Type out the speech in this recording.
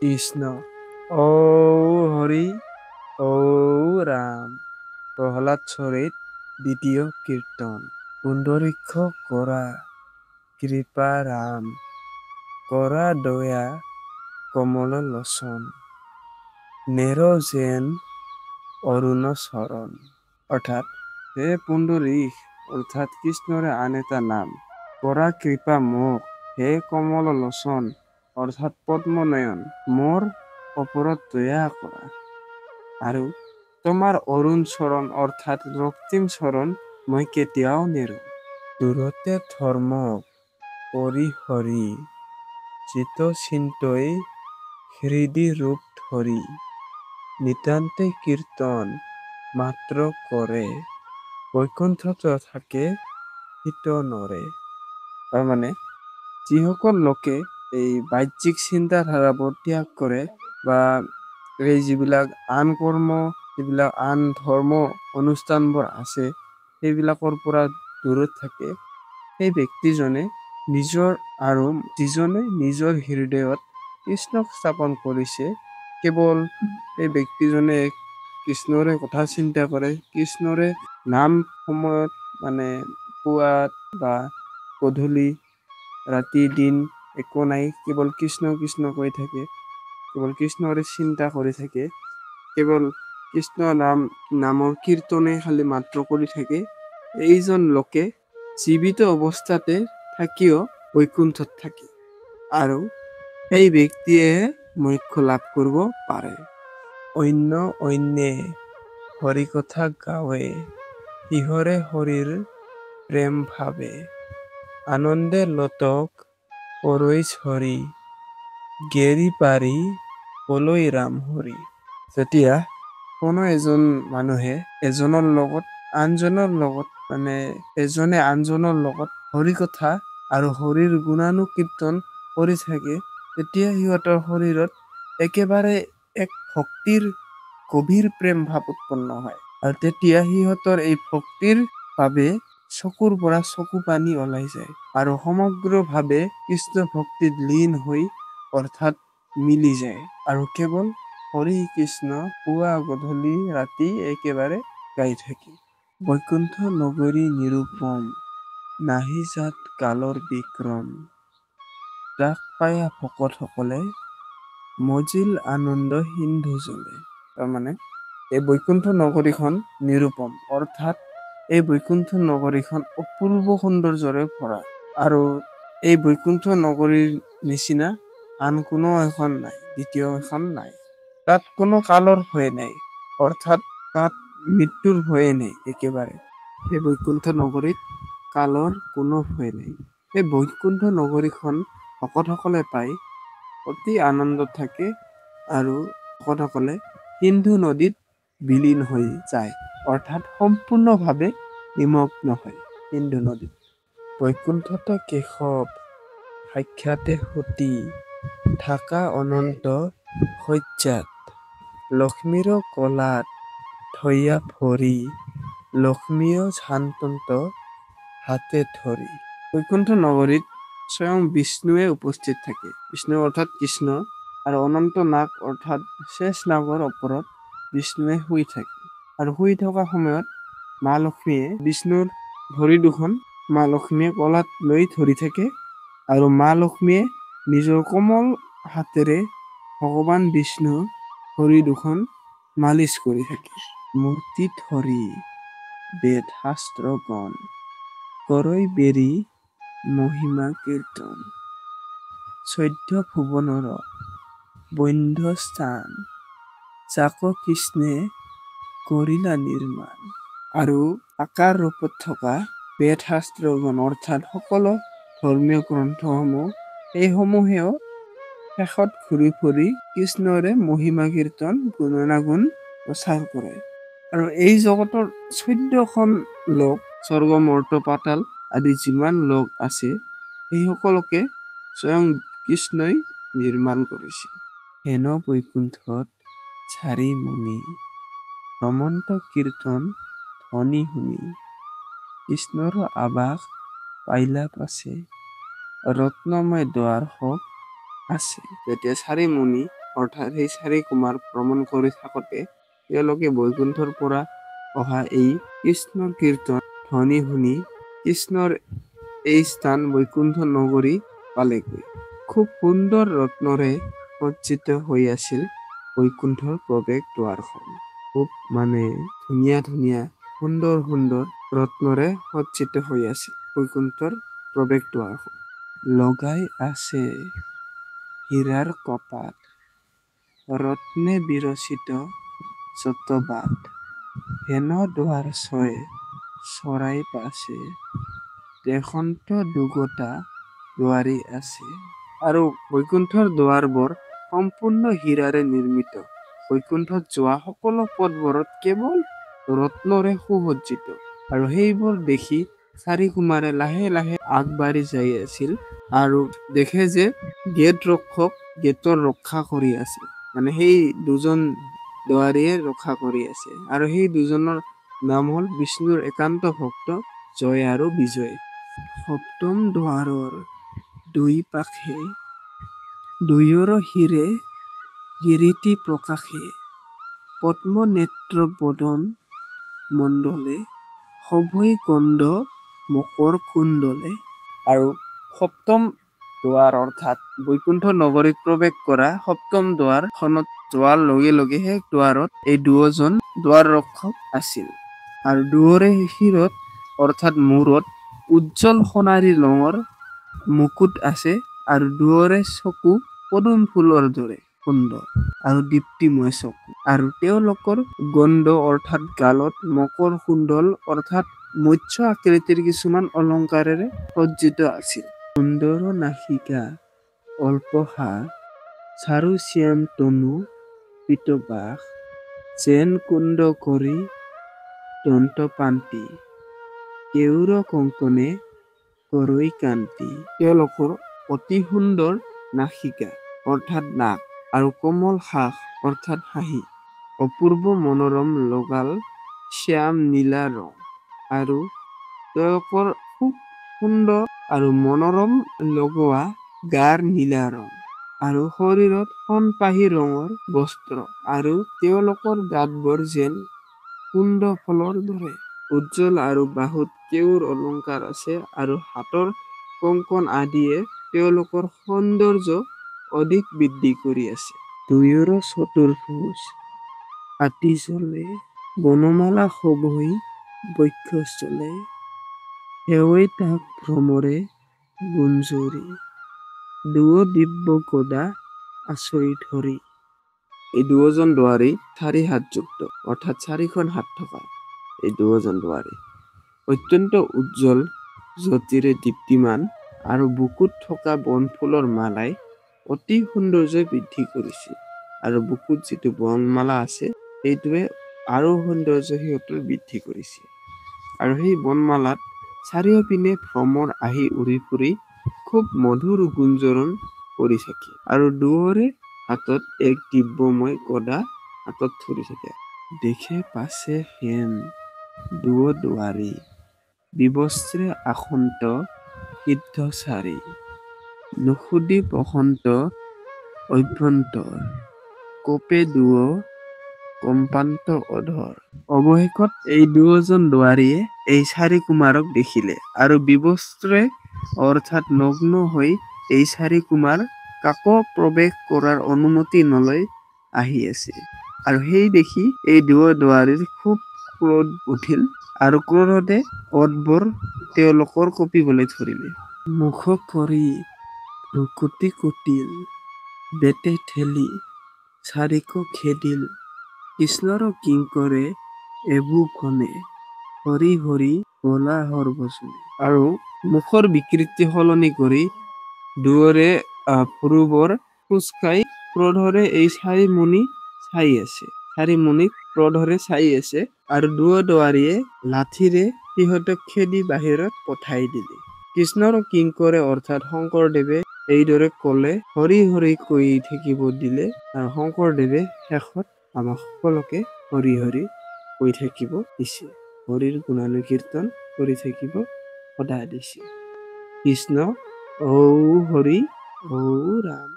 কৃষ্ণ ঔ হৰি ঔ ৰাম প্ৰহ্লাদ চৰিত দ্বিতীয় কীৰ্তন পুণ্ডৰীক্ষ কৰা কৃপা ৰাম কৰা দয়া কমল লোচন নেৰ যেন অৰুণ চৰণ অৰ্থাৎ হে পুণ্ডৰীক অৰ্থাৎ কৃষ্ণৰে আন এটা নাম কৰা কৃপা মোক হে কমল লোচন অৰ্থাৎ পদ্মনয়ন মোৰ ওপৰত দয়া কৰা আৰু তোমাৰ অৰুণ চৰণ অৰ্থাৎ ৰক্তিম চৰণ মই কেতিয়াও নেৰো দূৰতে ধৰ্ম পৰিহৰি চিত চিন্তই হৃদি ৰূপ ধৰি নিতান্তে কীৰ্তন মাত্ৰ কৰে বৈকুণ্ঠত থাকে হিত নৰে তাৰমানে যিসকল লোকে এই বাহ্যিক চিন্তাধাৰাবোৰ ত্যাগ কৰে বা এই যিবিলাক আন কৰ্ম যিবিলাক আন ধৰ্ম অনুষ্ঠানবোৰ আছে সেইবিলাকৰ পৰা দূৰত থাকে সেই ব্যক্তিজনে নিজৰ আৰু যিজনে নিজৰ হৃদয়ত কৃষ্ণক স্থাপন কৰিছে কেৱল এই ব্যক্তিজনে কৃষ্ণৰে কথা চিন্তা কৰে কৃষ্ণৰে নাম সময়ত মানে পুৱাত বা গধূলি ৰাতি দিন একো নাই কেৱল কৃষ্ণ কৃষ্ণ কৈ থাকে কেৱল কৃষ্ণৰে চিন্তা কৰি থাকে কেৱল কৃষ্ণ নামৰ কীৰ্তনে খালি মাত্ৰ কৰি থাকে এইজন লোকে জীৱিত অৱস্থাতে থাকিও বৈকুণ্ঠত থাকে আৰু সেই ব্যক্তিয়ে মোক্ষ লাভ কৰিব পাৰে অন্যে হৰি কথা গাৱে সিহৰে হৰিৰ প্ৰেম ভাৱে আনন্দে লতক পৰৈছ হৰি গেৰি পাৰি কলৈ ৰাম হৰি যেতিয়া কোনো এজন মানুহে এজনৰ লগত আনজনৰ লগত মানে এজনে আনজনৰ লগত হৰি কথা আৰু হৰিৰ গুণানুকীৰ্তন কৰি থাকে তেতিয়া সিহঁতৰ শৰীৰত একেবাৰে এক ভক্তিৰ গভীৰ প্ৰেম ভাৱ উৎপন্ন হয় আৰু তেতিয়া সিহঁতৰ এই ভক্তিৰ বাবে চকুৰ পৰা চকু পানী ওলাই যায় আৰু সমগ্ৰভাৱে কৃষ্ণ ভক্তিত লীন হৈ অৰ্থাৎ মিলি যায় আৰু কেৱল হৰি কৃষ্ণ পুৱা গধূলি ৰাতি একেবাৰে গাই থাকে বৈকুণ্ঠ নগৰী নিৰূপম নাহি জাত কালৰ বিক্ৰম ৰাস পায়া ভকতসকলে মজিল আনন্দ সিন্ধু জলে তাৰমানে এই বৈকুণ্ঠ নগৰীখন নিৰূপম অৰ্থাৎ এই বৈকুণ্ঠ নগৰীখন অপূৰ্ব সৌন্দৰ্যৰে ভৰা আৰু এই বৈকুণ্ঠ নগৰীৰ নিচিনা আন কোনো এখন নাই দ্বিতীয় এখন নাই তাত কোনো কালৰ ভয় নাই অৰ্থাৎ তাত মৃত্যুৰ ভয়ে নাই একেবাৰে সেই বৈকুণ্ঠ নগৰীত কালৰ কোনো ভয় নাই এই বৈকুণ্ঠ নগৰীখন ভকতসকলে পাই অতি আনন্দত থাকে আৰু ভকতসকলে সিন্ধু নদীত বিলীন হৈ যায় অৰ্থাৎ সম্পূৰ্ণভাৱে নিমগ্ন হয় সিন্ধু নদীত বৈকুণ্ঠত কেশৱ সাক্ষাতে সতী থাকা অনন্ত শয্যাত লক্ষ্মীৰ কলাত থৈয়া ভৰি লক্ষ্মীয় শান্তন্ত হাতে ধৰি বৈকুণ্ঠ নগৰীত স্বয়ং বিষ্ণুৱে উপস্থিত থাকে বিষ্ণু অৰ্থাৎ কৃষ্ণ আৰু অনন্ত নাগ অৰ্থাৎ শেষ নাগৰ ওপৰত বিষ্ণুৱে শুই থাকে আৰু শুই থকা সময়ত মা লক্ষ্মীয়ে বিষ্ণুৰ ভৰি দুখন মা লক্ষ্মীয়ে কলাত লৈ ধৰি থাকে আৰু মা লক্ষ্মীয়ে নিজৰ কোমল হাতেৰে ভগৱান বিষ্ণুৰ ভৰি দুখন মালিচ কৰি থাকে মূৰ্তি ধৰি বেদ শাস্ত্ৰ গণ কৰৈ বেৰি মহিমা কীৰ্তন চৈধ্য ভুৱনৰ বৈন্ধ স্থান যাক কৃষ্ণে কৰিলা নিৰ্মাণ আৰু আকাৰ ৰূপত থকা বেদ শাস্ত্ৰগণ অৰ্থাৎ সকলো ধৰ্মীয় গ্ৰন্থসমূহ এইসমূহেও শেষত ঘূৰি ফুৰি কৃষ্ণৰে মহিমা কীৰ্তন গুণনাগুণ প্ৰচাৰ কৰে আৰু এই জগতৰ 14খন লোক স্বৰ্গ মৰ্ত পাতাল আদি যিমান লোক আছে সেই সকলোকে স্বয়ং কৃষ্ণই নিৰ্মাণ কৰিছে হেন বৈকুণ্ঠত চাৰি মুনি ভ্ৰমন্ত কীৰ্তন ধ্বনি শুনি কৃষ্ণৰ আৱাস পাইলা পাছে ৰত্নময় দুৱাৰ হওক আছে যেতিয়া চাৰি মুনি অৰ্থাৎ সেই 4 কুমাৰ ভ্ৰমণ কৰি থাকোঁতে তেওঁলোকে বৈকুণ্ঠৰ পৰা অহা এই কৃষ্ণৰ কীৰ্তন ধ্বনি শুনি কৃষ্ণৰ এই স্থান বৈকুণ্ঠ নগৰী পালেগৈ। খুব সুন্দৰ ৰত্নৰে সজ্জিত হৈ আছিল বৈকুণ্ঠৰ প্ৰৱেশ দুৱাৰখন। খুব ধুনীয়া ধুনীয়া সুন্দৰ সুন্দৰ ৰত্নৰে সজ্জিত হৈ আছিল বৈকুণ্ঠৰ প্ৰৱেশ দুৱাৰখন। লগাই আছে হীৰাৰ কপাট, ৰত্নে বিৰচিত যত বাট। হেন দুৱাৰ ছয় চৰাই পাছে, দেশন্ত দুগোটা দুৱাৰী আছে। আৰু বৈকুণ্ঠৰ দুৱাৰবোৰ সম্পূৰ্ণ হীৰাৰে নিৰ্মিত। বৈকুণ্ঠত যোৱা সকলো পথবোৰত কেৱল ৰত্নৰে সুসজ্জিত। আৰু সেইবোৰ দেখি 4 কুমাৰে লাহে লাহে আগবাঢ়ি যাই আছিল আৰু দেখে যে গেট ৰক্ষক গেটৰ ৰক্ষা কৰি আছে। সেই দুজন দুৱাৰীয়ে ৰক্ষা কৰি আছে আৰু সেই দুজনৰ নাম হ'ল বিষ্ণুৰ একান্ত ভক্ত জয় আৰু বিজয়। সপ্তম দুৱাৰৰ দুই পাশে দুয়োৰ হীৰে গিৰিটি প্ৰকাশে, পদ্ম নেত্ৰ বদন মণ্ডলে, সভৈ গণ্ড মকৰ কুণ্ডলে। আৰু সপ্তম দুৱাৰ অৰ্থাৎ বৈকুণ্ঠ নগৰীত প্ৰৱেশ কৰা সপ্তম দুৱাৰখনত যোৱাৰ লগে লগে সেই দুৱাৰত এই দুয়োজন দুৱাৰ ৰক্ষক আছিল। আৰু দুয়োৰে শিৰত অৰ্থাৎ মূৰত উজ্জ্বল সোণাৰী ৰঙৰ মুকুট আছে আৰু দুয়োৰে চকু পদুম ফুলৰ দৰে সুন্দৰ আৰু দীপ্তিময় চকু। আৰু তেওঁলোকৰ গণ্ড অৰ্থাৎ গালত মকৰ কুণ্ডল অৰ্থাৎ মৎস্য আকৃতিৰ কিছুমান অলংকাৰেৰে সজ্জিত আছিল। সুন্দৰ নাসিকা অল্পহা, চাৰু শ্যাম তনু পীতবাস, যেন কুণ্ড কৰি দন্তপান্তি, কেওৰ কংকনে কৰৈ কান্তি। তেওঁলোকৰ অতি সুন্দৰ নাসিকা অৰ্থাৎ নাক আৰু কোমল হাস অৰ্থাৎ হাঁহি, অপূৰ্ব মনোৰম লগাল শ্যাম নীলা ৰং। আৰু তেওঁলোকৰ খুব সুন্দৰ আৰু মনোৰম লগোৱা গাৰ নীলা ৰং আৰু শৰীৰত সোণপাহি ৰঙৰ বস্ত্ৰ। আৰু তেওঁলোকৰ দাঁতবোৰ যেন কুণ্ড ফলৰ দৰে উজ্জ্বল আৰু বাহুত কেওৰ অলংকাৰ আছে আৰু হাতৰ কংকন আদিয়ে তেওঁলোকৰ সৌন্দৰ্য অধিক বৃদ্ধি কৰি আছে। দুয়োৰ চতুৰ্ভুজ আতি জ্বলে, বনমালা সভৈ বক্ষস্থলে, সেৱৈ তাক ভ্ৰমৰে গুঞ্জৰি, দুয়ো দিব্য গদা আঁচই ধৰি। এই দুয়োজন দুৱাৰী 4 হাতযুক্ত অৰ্থাৎ 4খন হাত থকা এই দুয়োজন দুৱাৰী অত্যন্ত উজ্জ্বল জ্যোতিৰে দীপ্তিমান আৰু বুকুত থকা বনফুলৰ মালাই অতি সৌন্দৰ্য বৃদ্ধি কৰিছে। আৰু বুকুত যিটো বনমালা আছে সেইটোৱে আৰু সৌন্দৰ্য সিহঁতৰ বৃদ্ধি কৰিছে। আৰু সেই বনমালাত চাৰিওপিনে ভ্ৰমৰ আহি উৰি ফুৰি খুব মধুৰ গুঞ্জৰণ কৰি থাকে। আৰু দুয়োৰে হাতত এক দিব্যময় গদা হাতত ধৰি থাকে। দেখে পাছে হেন দুয়ো দুৱাৰী, বিবস্ত্ৰে আসন্ত সিদ্ধ চাৰি, নুসুধি বসন্ত অভ্যন্তৰ, কোপে দুয়ো কম্পান্ত অধৰ। অৱশেষত এই দুয়োজন দুৱাৰীয়ে এই 4 কুমাৰক দেখিলে আৰু বিবস্ত্ৰে অৰ্থাৎ নগ্ন হৈ এই 4 কুমাৰ কাকো প্ৰৱেশ কৰাৰ অনুমতি নলৈ আহি আছে। আৰু সেই দেখি এই দুয়ো দুৱাৰীৰ খুব ক্ৰোধ উঠিল আৰু ক্ৰোধতে ওঠবোৰ তেওঁলোকৰ কঁপিবলৈ ধৰিলে। মুখ কৰি ভ্ৰকুটি কুটিল, বেটে ঠেলি 4কো খেদিল, কৃষ্ণৰ কিংকৰে এবুকনে, হৰি হৰি বলা সৰ্বজনে। আৰু মুখৰ বিকৃতি সলনি কৰি দুয়োৰে ভুৰুবোৰ কোঁচকাই ক্ৰোধৰে এই 4 মুনি চাই আছে। 4 মুনিক ক্ৰোধৰে চাই আছে আৰু দুয়ো দুৱাৰীয়ে লাঠিৰে সিহঁতক খেদি বাহিৰত পঠাই দিলে। কৃষ্ণৰ কিংকৰে অৰ্থাৎ শংকৰদেৱে এইদৰে ক'লে, হৰি হৰি কৈ থাকিব দিলে আৰু শংকৰদেৱে শেষত আমাক সকলোকে হৰি হৰি কৈ থাকিব দিছে। হৰিৰ গুণানুকীৰ্তন কৰি থাকিব সদায় দিছে। কৃষ্ণ ঔ হৰি ঔ ৰাম।